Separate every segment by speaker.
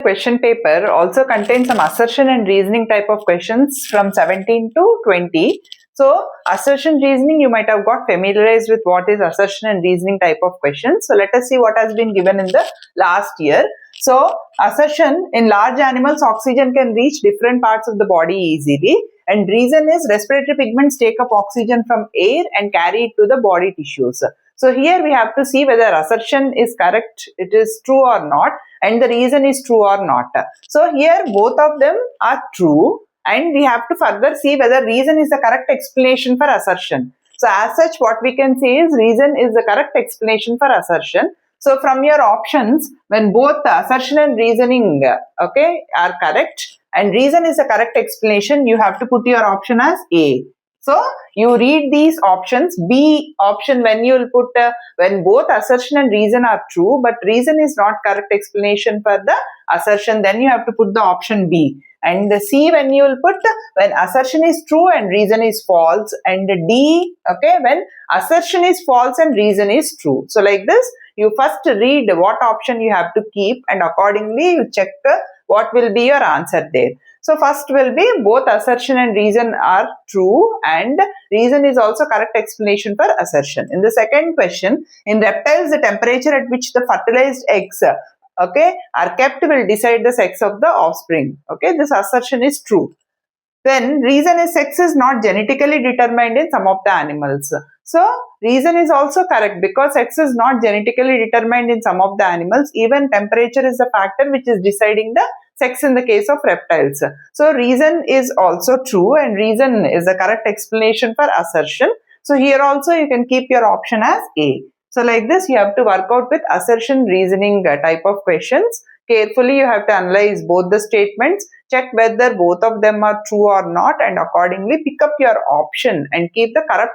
Speaker 1: Question paper also contains some assertion and reasoning type of questions from 17 to 20. So assertion reasoning, you might have got familiarized with what is assertion and reasoning type of questions. So let us see what has been given in the last year. So assertion, in large animals, oxygen can reach different parts of the body easily, and reason is respiratory pigments take up oxygen from air and carry it to the body tissues. So here we have to see whether assertion is correct, it is true or not, and the reason is true or not. So here both of them are true, and we have to further see whether reason is the correct explanation for assertion. So as such, what we can say is reason is the correct explanation for assertion. So from your options, when both the assertion and reasoning are correct and reason is the correct explanation, you have to put your option as A. So you read these options. B option, when you will put when both assertion and reason are true but reason is not correct explanation for the assertion, then you have to put the option B. And the C, when you will put when assertion is true and reason is false, and D, when assertion is false and reason is true. So like this, you first read what option you have to keep, and accordingly you check what will be your answer there. So first will be both assertion and reason are true and reason is also correct explanation for assertion. In the second question, in reptiles, the temperature at which the fertilized eggs are kept will decide the sex of the offspring. This assertion is true. Then reason is sex is not genetically determined in some of the animals. So reason is also correct because sex is not genetically determined in some of the animals. Even temperature is the factor which is deciding the sex in the case of reptiles. So reason is also true and reason is the correct explanation for assertion. So here also you can keep your option as A. So like this, you have to work out with assertion reasoning type of questions. Carefully you have to analyze both the statements, check whether both of them are true or not, and accordingly pick up your option and keep the correct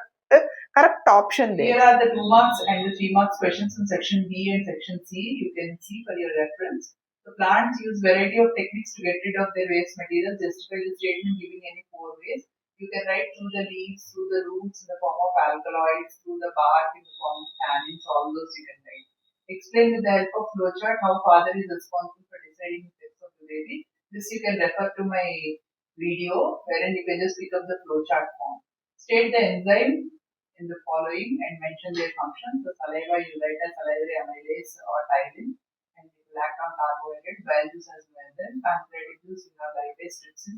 Speaker 1: option there.
Speaker 2: Here are the 2 marks and the 3 marks questions in section B and section C. You can see for your reference. The plants use variety of techniques to get rid of their waste materials. Justify the statement giving any 4 ways. You can write through the leaves, through the roots in the form of alkaloids, through the bark in the form of tannins, all those you can write. Explain with the help of flowchart how father is responsible for deciding the sex of the baby. This you can refer to my video wherein you can just pick up the flowchart form. State the enzyme in the following and mention their functions. The saliva you write as salivary amylase or tyrine, and it will act on carbohydrate. Bile juice as well. Then pancreatic juice you have lipase, trypsin,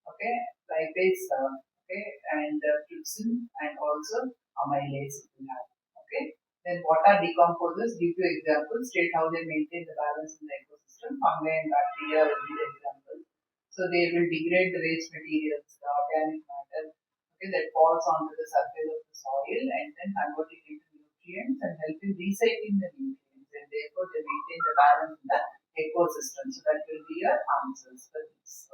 Speaker 2: lipase, and trypsin, and also amylase you have. Then what are decomposers? Give you examples. State how they maintain the balance in the ecosystem. Fungi and bacteria will be the examples. So they will degrade the waste materials, the organic matter that falls onto the surface of the soil, and then convert it into nutrients and help in recycling the nutrients, and therefore they maintain the balance in the ecosystem. So that will be your answers for this.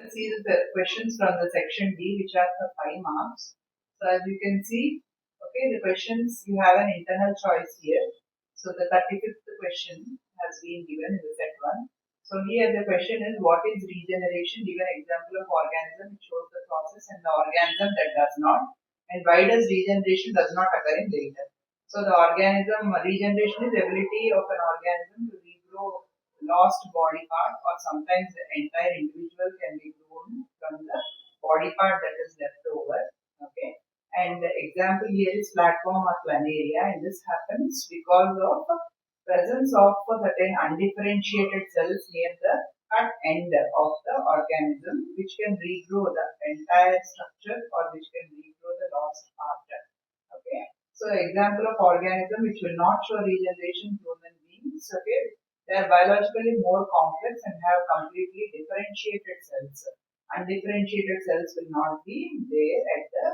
Speaker 2: Let's see the questions from the section D, which are for 5 marks. So as you can see, the questions, you have an internal choice here. So the 35th question has been given in the set 1. So here the question is, what is regeneration? Give an example of organism which shows the process and the organism that does not. And why does regeneration does not occur in later? So the organism, regeneration is the ability of an organism to regrow lost body part, or sometimes the entire individual can be grown from the body part that is left over. And the example here is platform or planaria, and this happens because of presence of certain undifferentiated cells near the cut end of the organism, which can regrow the entire structure or which can regrow the lost part. So example of organism which will not show regeneration, human beings. They are biologically more complex and have completely differentiated cells. Undifferentiated cells will not be there at the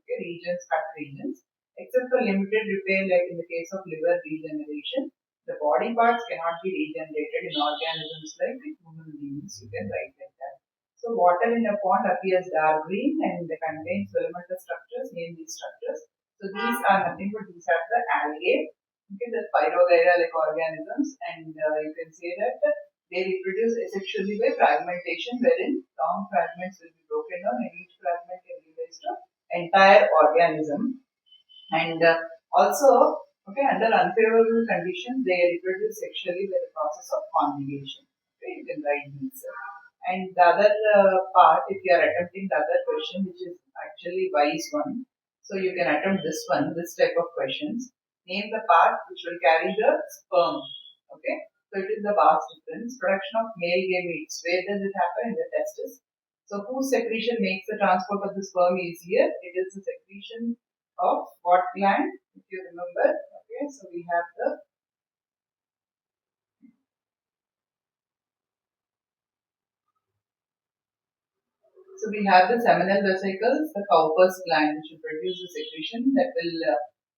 Speaker 2: cut regions, except for limited repair, like in the case of liver regeneration. The body parts cannot be regenerated in organisms like human beings. You can write like that. So water in a pond appears dark green and contains filamentous structures. Name these structures. So these are nothing but these are the algae, the spirogyra-like organisms, and you can say that they reproduce asexually by fragmentation, wherein long fragments will be broken down and each fragment can give rise to entire organism. And also, under unfavorable conditions, they reproduce sexually by the process of conjugation. You like these. And the other part, if you are attempting the other question, which is actually wise one, so you can attempt this one, this type of questions. Name the part which will carry the sperm. Okay, so it is the vast difference. Production of male gametes. Where does it happen? In the testis. So whose secretion makes the transport of the sperm easier? It is the secretion of what gland? If you remember. Okay, so we have the seminal vesicles, the Cowper's gland, which will produce the secretion that will,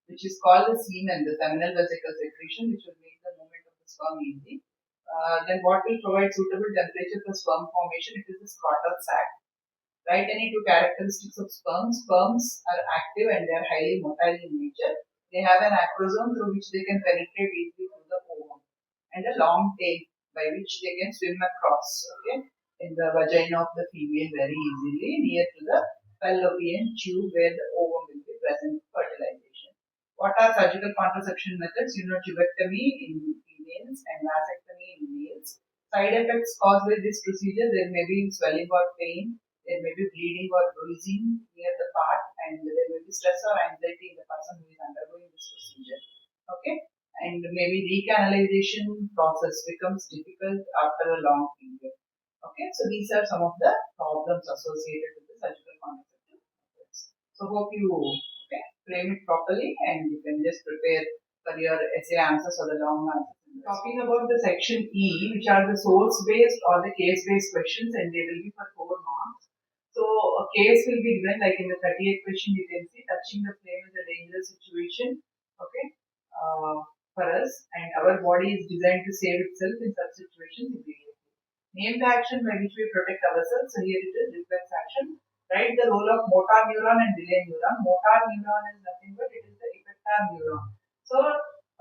Speaker 2: which is called the semen, the seminal vesicle secretion, which will make the movement of the sperm easy. Then what will provide suitable temperature for sperm formation? It is the scrotal sac. Write any two characteristics of sperm. Sperms are active and they are highly motile in nature. They have an acrosome through which they can penetrate easily through the ovum, and a long tail by which they can swim across, okay, in the vagina of the female very easily near to the fallopian tube where the ovum will be present for fertilization. What are surgical contraception methods? Tubectomy in females and vasectomy in males. Side effects caused by this procedure: there may be swelling or pain, there may be bleeding or bruising near the part, and there may be stress or anxiety in the person who is undergoing this procedure. Okay, and maybe recanalization process becomes difficult after a long period. Okay, so these are some of the problems associated with the surgical contraceptive methods. So hope you frame it properly, and you can just prepare for your essay answers or the long answers. Talking about the section E, which are the source-based or the case-based questions, and they will be for 4 marks. So a case will be given, like in the 38th question, you can see touching the flame is a dangerous situation. Okay, for us, and our body is designed to save itself in such situations immediately. Name the action by which we protect ourselves. So here it is, reflex action. Write the role of motor neuron and delay neuron. Motor neuron is nothing but it is the effector neuron. So,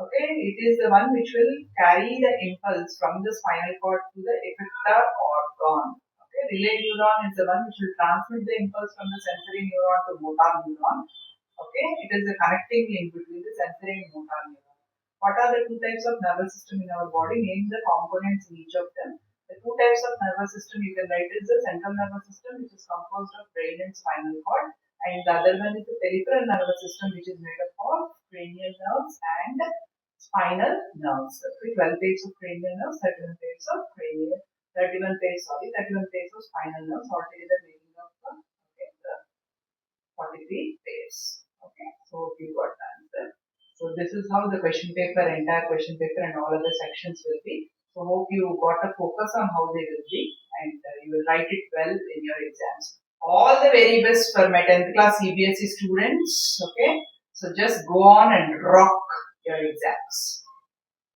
Speaker 2: okay, it is the one which will carry the impulse from the spinal cord to the effector organ. Okay, relay neuron is the one which will transmit the impulse from the sensory neuron to motor neuron. Okay, it is the connecting link between the sensory and motor neuron. What are the two types of nervous system in our body? Name the components in each of them. The two types of nervous system you can write is the central nervous system, which is composed of brain and spinal cord, and the other one is the peripheral nervous system, which is made up of cranial nerves and spinal nerves. Okay, 12 pairs of cranial nerves, 31 pairs of cranial, 31 pairs of spinal nerves, altogether making up the 43 pairs. Okay, so you got the answer. So this is how the question paper, entire question paper and all other sections will be. So hope you got a focus on how they will be, and you will write it well in your exams. All the very best for my 10th class CBSE students. Okay, so just go on and rock your exams.